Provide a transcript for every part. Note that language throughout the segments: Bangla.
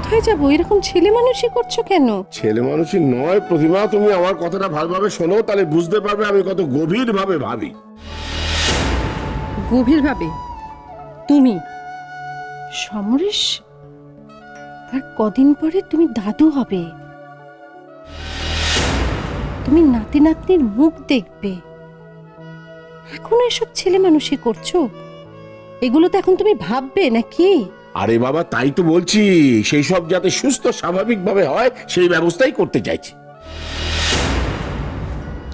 কোথায় যাব? এরকম ছেলে মানুষই করছো কেন? ছেলে মানুষই নয় প্রতিমা, তুমি আমার কথাটা ভালোভাবে শোনো, তাহলে বুঝতে পারবে আমি কত গভীর ভাবে ভাবি। গভীর ভাবে? তুমি সমরেশ, আর কদিন পরে তুমি দাদু হবে, তুমি নাতি নাতনির মুখ দেখবে। এখন এসব ছেলে মানুষই করছো? এগুলো তো এখন তুমি ভাববে নাকি? আরে বাবা, তাই তো বলছি, সেই সব যাতে সুস্থ স্বাভাবিক ভাবে হয় সেই ব্যবস্থাই করতে চাইছি।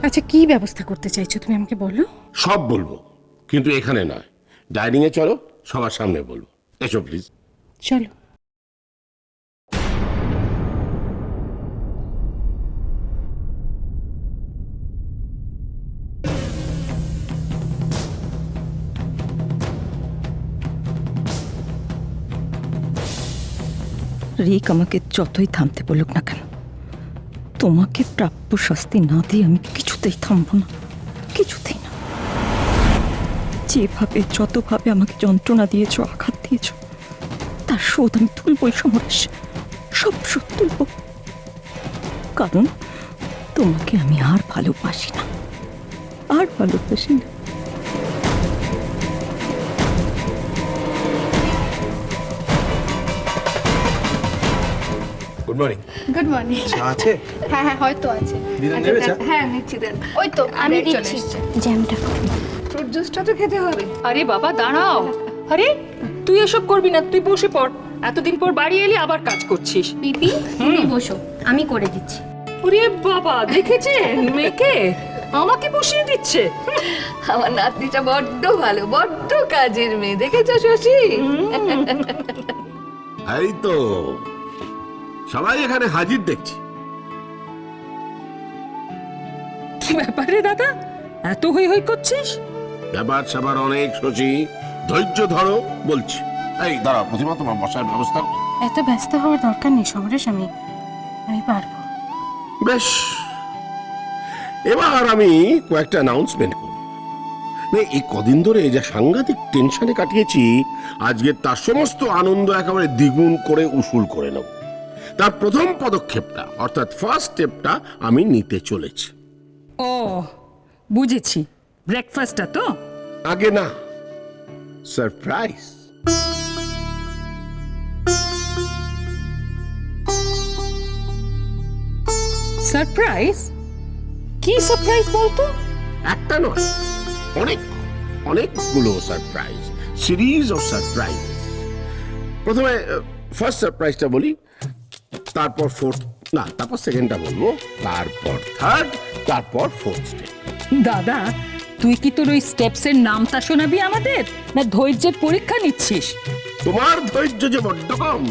আচ্ছা, কি ব্যবস্থা করতে চাইছো তুমি আমাকে বলো। সব বলবো, কিন্তু এখানে নয়, ডাইনিং এ চলো, সবার সামনে বলবো। এসো প্লিজ। চলো। রিক আমাকে যতই থামতে বলুক না কেন, তোমাকে প্রাপ্য শাস্তি না দিয়ে আমি কিছুতেই থামবো না, কিছুতেই না। যেভাবে যতভাবে আমাকে যন্ত্রণা দিয়েছ, আঘাত দিয়েছ, তার শোধ আমি তুলবই সমরেশ, সব শোধ তুলব। কারণ তোমাকে আমি আর ভালোবাসি না, আর ভালোবাসি না। Good morning. Good morning. চা আছে? হ্যাঁ হ্যাঁ, হয়তো আছে। দিদান নেবে চা? হ্যাঁ নিচ্ছি দেন। ওই তো আমি চলে দিচ্ছি এসছে। জ্যামটা। ফ্রুট জুসটা তো খেতে হবে। আরে বাবা দাঁড়াও, আরে তুই এসব করবি না, তুই বসে পড়। এতদিন পর বাড়ি এলি আবার কাজ করছিস। পিপি তুমি বসো, আমি করে দিচ্ছি। ওরে বাবা, দেখেছেন মেয়েকে? আমাকে বসিয়ে দিচ্ছে। আমার নাতনিটা বড্ড ভালো, বড্ড কাজের মেয়ে, দেখেছো শশী? এই তো সবাই এখানে হাজির দেখছি। কি ব্যাপারে দাদা, এত হই হই করছিস? ব্যাপার স্যাপার অনেক, শশী ধৈর্য ধরো বলছি। এই দাঁড়াও প্রতিমা, তোমার বসার ব্যবস্থা। এত ব্যস্ত হওয়ার দরকার নেই সমরেশ, আমি পারবো। বেশ, এবার আমি কয়েকটা অ্যানাউন্সমেন্ট করব। এই কদিন ধরে যা সাংঘাতিক টেনশনে কাটিয়েছি, আজকে তার সমস্ত আনন্দ একেবারে দ্বিগুণ করে উসুল করে নেব। তার প্রথম পদক্ষেপটা অর্থাৎ ফার্স্ট স্টেপটা আমি নিতে চলেছি। ও বুঝেছি, ব্রেকফাস্টটা তো? আগে না, সারপ্রাইজ। সারপ্রাইজ? কি সারপ্রাইজ বলতো? একটা নয়, অনেকগুলো সারপ্রাইজ, সিরিজ অফ সারপ্রাইজ। প্রথমে ফার্স্ট সারপ্রাইজটা বলি, তারপর ফোর্থ, না তারপর সেকেন্ডটা বলবো, তারপর থার্ড, তারপর ফোর্থ স্টেপ। দাদা, তুই কি তোর ওই স্টেপসের নামটা শোনাবি আমাদের, না ধৈর্যের পরীক্ষা নিচ্ছিস? তোমার ধৈর্য যে বড্ড কম,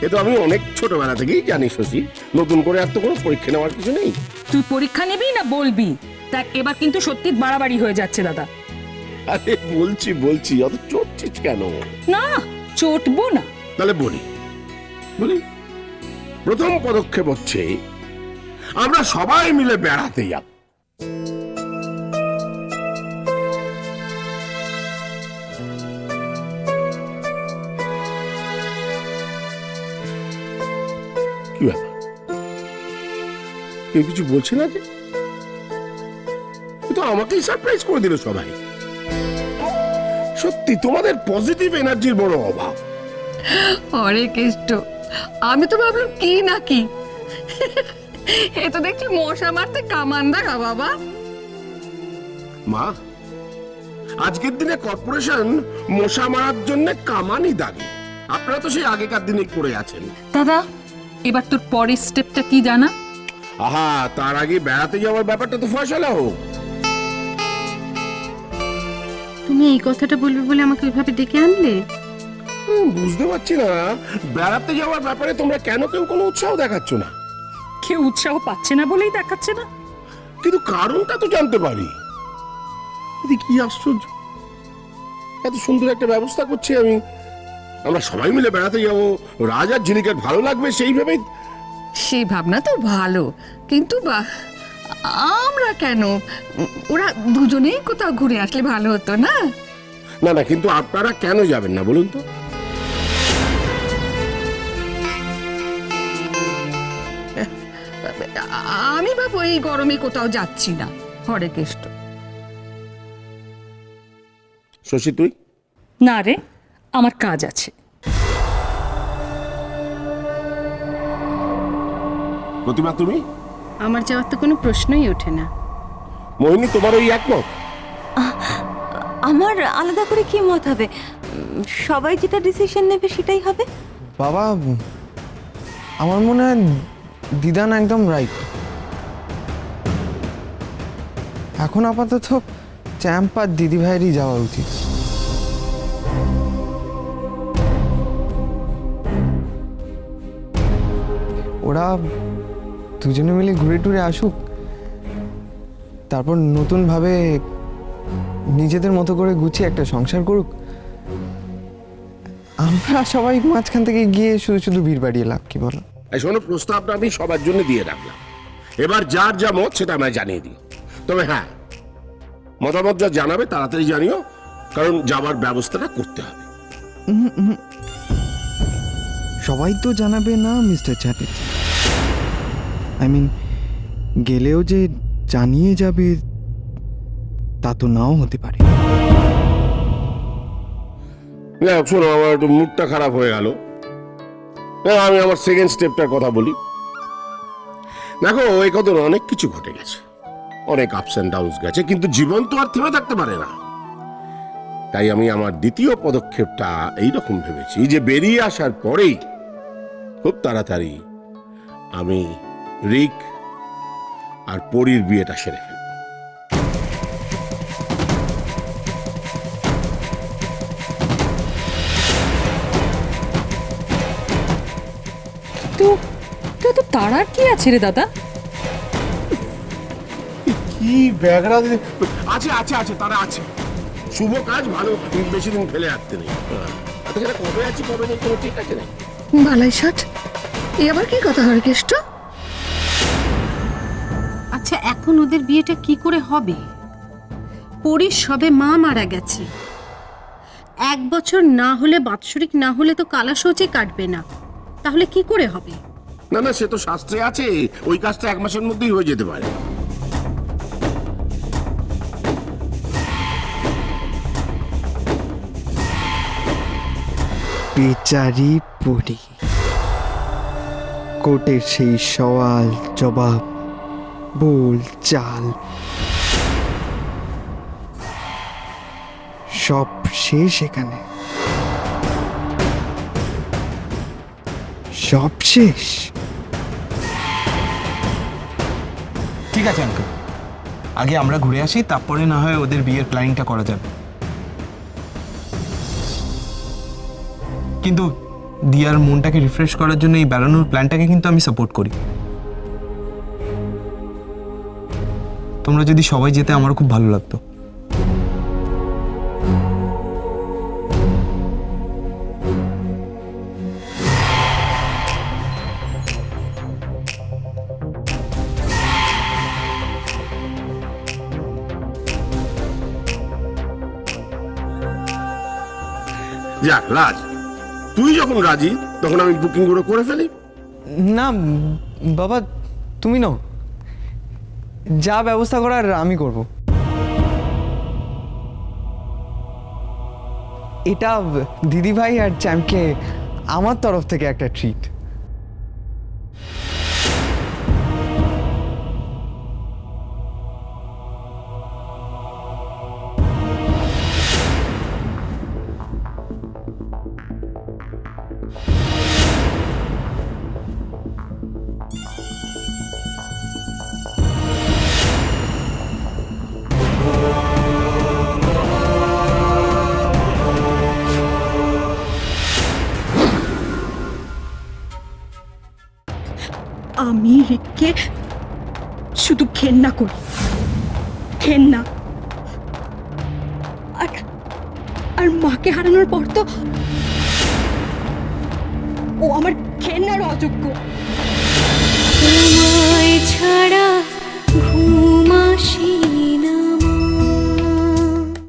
এ তো আমি অনেক ছোটবেলা থেকেই জানি শশী। নতুন করে আর তো কোনো পরীক্ষা নেওয়ার কিছু নেই। তুই পরীক্ষা নিবি না বলবি? দেখ এবার কিন্তু সত্যি বাড়াবাড়ি হয়ে যাচ্ছে দাদা। আরে বলছি অত চটছিস কেন? না চটবো না। তাহলে বলি, প্রথম পদক্ষেপ হচ্ছে আমরা সবাই মিলে বেড়াতে যাব। কি ব্যাপার, কেউ কিছু বলছে না যে? তো আমাকেই সারপ্রাইজ করে দিল সবাই। সত্যি তোমাদের পজিটিভ এনার্জির বড় অভাব। অরে কেষ্ট, আমি তো ভাবলাম কি না কি, এ তো দেখছি মশা মারতে কামান দেখা বাবা। মা, আজকের দিনে কর্পোরেশন মশা মারার জন্য কামানই দাবি। আপনারা তো সেই আগেকার দিনে করে আছেন। দাদা, এবার তোর পরের স্টেপটা কি জানা? আহা, তার আগে বেড়াতে যাওয়ার ব্যাপারটা তো ফয়সালা হোক। তুমি এই কথাটা বলবে বলে আমাকে ওইভাবে ডেকে আনলে? বুঝতে পারছি না, বেড়াতে যাওয়ার ব্যাপারে তোমরা কেন কেউ কোনো উৎসাহ দেখাচ্ছ না? কেউ উৎসাহ পাচ্ছে না বলেই দেখাচ্ছে না। কিন্তু কারণটা তো জানতে পারি। কি আশ্চর্য, এত সুন্দর একটা ব্যবস্থা করছি আমি, আমরা সবাই মিলে বেড়াতে যাবো, রাজার ঝিলিকের ভালো লাগবে সেই ভেবেই। সেই ভাবনা তো ভালো, কিন্তু আমরা কেন? ওরা দুজনেই কোথাও ঘুরে আসলে ভালো হতো না? না, কিন্তু আপনারা কেন যাবেন না বলুন তো? আমি বাবু এই গরমে কোথাও যাচ্ছি না। হরে কৃষ্ণ। শশী তুই? না রে, আমার কাজ আছে। প্রতিমা তুমি? আমার যাওয়ার তো কোনো প্রশ্নই ওঠে না। মোহিনী তোমার ওই একমত? আমার আলাদা করে কি মত হবে? সবাই যেটা ডিসিশন নেবে সেটাই হবে। বাবা, আমার মনে হয় দিদান একদম রাইট। এখন আপাতত চ্যাম্প আর দিদিভাইয়েরই যাওয়া উচিত। ওরা দুজনে মিলে ঘুরে টুরে আসুক, তারপর নতুনভাবে নিজেদের মতো করে গুছিয়ে একটা সংসার করুক। আমরা সবাই মাঝখান থেকে গিয়ে শুধু শুধু ভিড় বাড়িয়ে লাভ কি বলো? এই শোনো, প্রস্তাবটা আমি সবার জন্য দিয়ে রাখলাম। এবার যার যা মত সেটা আমায় জানিয়ে দিও। তবে হ্যাঁ, মতামত যা জানাবে তাড়াতাড়ি জানিও, কারণ যাবার ব্যবস্থাটা করতে হবে। সবাই তো জানাবে না মিস্টার চ্যাটার্জি। আই মিন, গেলেও যে জানিয়ে যাবে তা তো নাও হতে পারে। শোনো, আমার একটু মুডটা খারাপ হয়ে গেল। আমি আমার সেকেন্ড স্টেপটার কথা বলি। দেখো, এই কদিন অনেক কিছু ঘটে গেছে, অনেক আপস অ্যান্ড ডাউনস গেছে, কিন্তু জীবন তো আর থেমে থাকতে পারে না। তাই আমি আমার দ্বিতীয় পদক্ষেপটা এইরকম ভেবেছি যে বেরিয়ে আসার পরেই খুব তাড়াতাড়ি আমি রিক আর পরীর বিয়েটা সেরে ফেলব। তো তো তারার কি আছে রে দাদা? কি ব্যাগরা আছে আছে আছে তারা আছে। শুভ কাজ ভালো, বেশি দিন ফেলে রাখতে নেই। সেটা কবে আছি কবে নেই কোনো ঠিক আছে না। বালাই ষাট, এ আবার কি কথা হরে কৃষ্ণ? আচ্ছা, এখন ওদের বিয়েটা কি করে হবে? পরীর সবে মা মারা গেছে। 1 বছর না হলে, বাৎসরিক না হলে তো কালা শৌচে কাটবে না। তাহলে কি করে হবে? না না, সে তো শাস্ত্রে আছে, ওই কাজটা 1 মাসের মধ্যেই হয়ে যেতে পারে। বেচারি পরি, কোর্টের সেই সওয়াল জবাব, বল চাল সব শেষ এখানে, সব শেষ। ঠিক আছে আঙ্কেল, আগে আমরা ঘুরে আসি, তারপরে না হয় ওদের বিয়ের প্ল্যানিংটা করা যাবে। কিন্তু দিয়ার মনটাকে রিফ্রেশ করার জন্য এই বেড়ানোর প্ল্যানটাকে কিন্তু আমি সাপোর্ট করি। তোমরা যদি সবাই যেতে আমারও খুব ভালো লাগতো। যাক রাজ, তুই যখন রাজি তখন আমি বুকিং করে ফেলি। না বাবা, তুমি নাও, যা ব্যবস্থা করার আমি করব। এটা দিদিভাই আর চ্যাম্পকে আমার তরফ থেকে একটা ট্রিট। আমি রিককে শুধু ঘেন্না করি, ঘেন্না। আর মাকে হারানোর পর তো ও আমার ঘেন্নার অযোগ্য। তোমায় ছাড়া ঘুম আসি না।